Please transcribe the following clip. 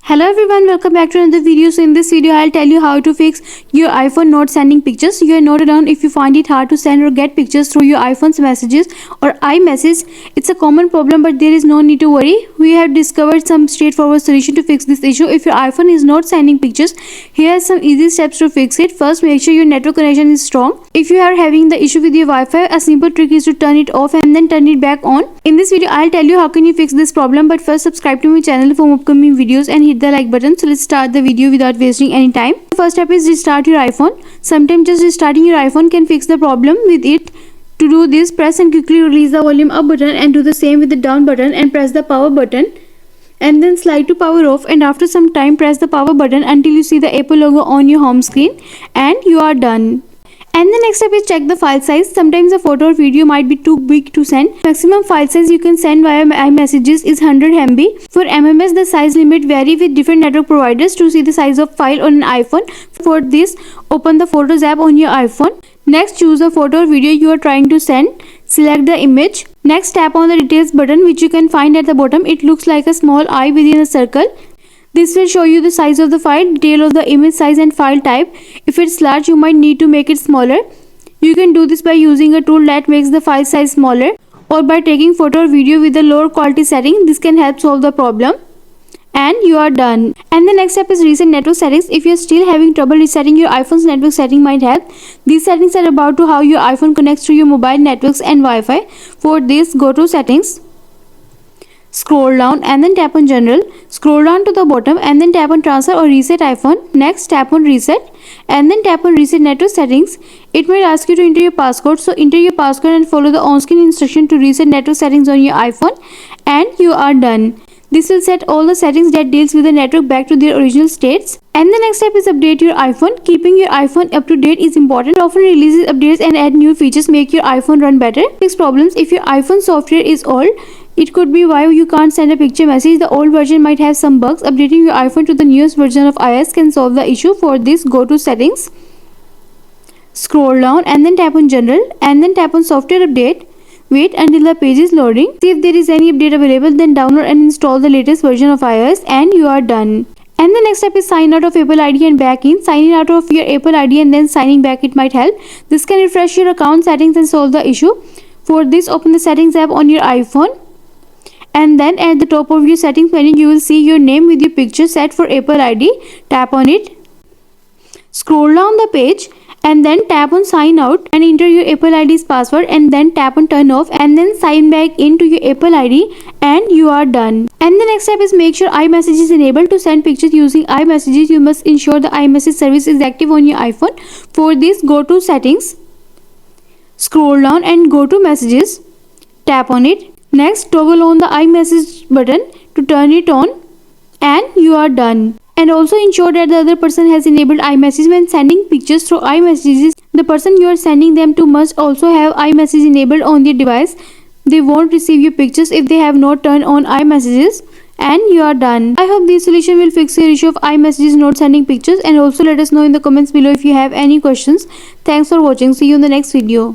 Hello everyone, welcome back to another video. So in this video I'll tell you how to fix your iPhone not sending pictures. You are noted down if you find it hard to send or get pictures through your iPhone's messages or iMessage. It's a common problem, but there is no need to worry. We have discovered some straightforward solution to fix this issue. If your iPhone is not sending pictures, here are some easy steps to fix it. First, make sure your network connection is strong. If you are having the issue with your Wi-Fi, a simple trick is to turn it off and then turn it back on. In this video I'll tell you how can you fix this problem, but first subscribe to my channel for upcoming videos and hit the like button. So let's start the video without wasting any time. The first step is restart your iPhone. Sometimes just restarting your iPhone can fix the problem with it. To do this, press and quickly release the volume up button and do the same with the down button and press the power button and then slide to power off, and after some time press the power button until you see the Apple logo on your home screen and you are done. And the next step is check the file size. Sometimes a photo or video might be too big to send. Maximum file size you can send via iMessages is 100 MB. For MMS, the size limit vary with different network providers. To see the size of file on an iPhone, for this, open the Photos app on your iPhone. Next, choose the photo or video you are trying to send. Select the image. Next, tap on the details button, which you can find at the bottom. It looks like a small eye within a circle. This will show you the size of the file, detail of the image size and file type. If it's large, you might need to make it smaller. You can do this by using a tool that makes the file size smaller, or by taking photo or video with a lower quality setting. This can help solve the problem. And you are done. And the next step is reset network settings. If you're still having trouble resetting your iPhone's network setting might help. These settings are about to how your iPhone connects to your mobile networks and Wi-Fi. For this, go to settings. Scroll down and then tap on general. Scroll down to the bottom and then tap on transfer or reset iPhone. Next, tap on reset and then tap on reset network settings. It might ask you to enter your passcode, so enter your passcode and follow the on-screen instruction to reset network settings on your iPhone and you are done. This will set all the settings that deals with the network back to their original states. And the next step is update your iPhone. Keeping your iPhone up to date is important. It often releases updates and add new features make your iPhone run better. Fix problems. If your iPhone software is old, it could be why you can't send a picture message. The old version might have some bugs. Updating your iPhone to the newest version of iOS can solve the issue. For this, go to settings, scroll down and then tap on general and then tap on software update. Wait until the page is loading. See if there is any update available, then download and install the latest version of iOS and you are done. And the next step is sign out of Apple ID and back in. Signing out of your Apple ID and then signing back, it might help. This can refresh your account settings and solve the issue. For this, open the settings app on your iPhone. And then at the top of your settings menu, you will see your name with your picture set for Apple ID. Tap on it. Scroll down the page and then tap on sign out and enter your Apple ID's password and then tap on turn off and then sign back into your Apple ID and you are done. And the next step is make sure iMessage is enabled. To send pictures using iMessages, you must ensure the iMessage service is active on your iPhone. For this, go to settings, scroll down and go to messages. Tap on it. Next, toggle on the iMessage button to turn it on and you are done. And also ensure that the other person has enabled iMessage. When sending pictures through iMessages, the person you are sending them to must also have iMessage enabled on their device. They won't receive your pictures if they have not turned on iMessages and you are done. I hope this solution will fix your issue of iMessages not sending pictures, and also let us know in the comments below if you have any questions. Thanks for watching. See you in the next video.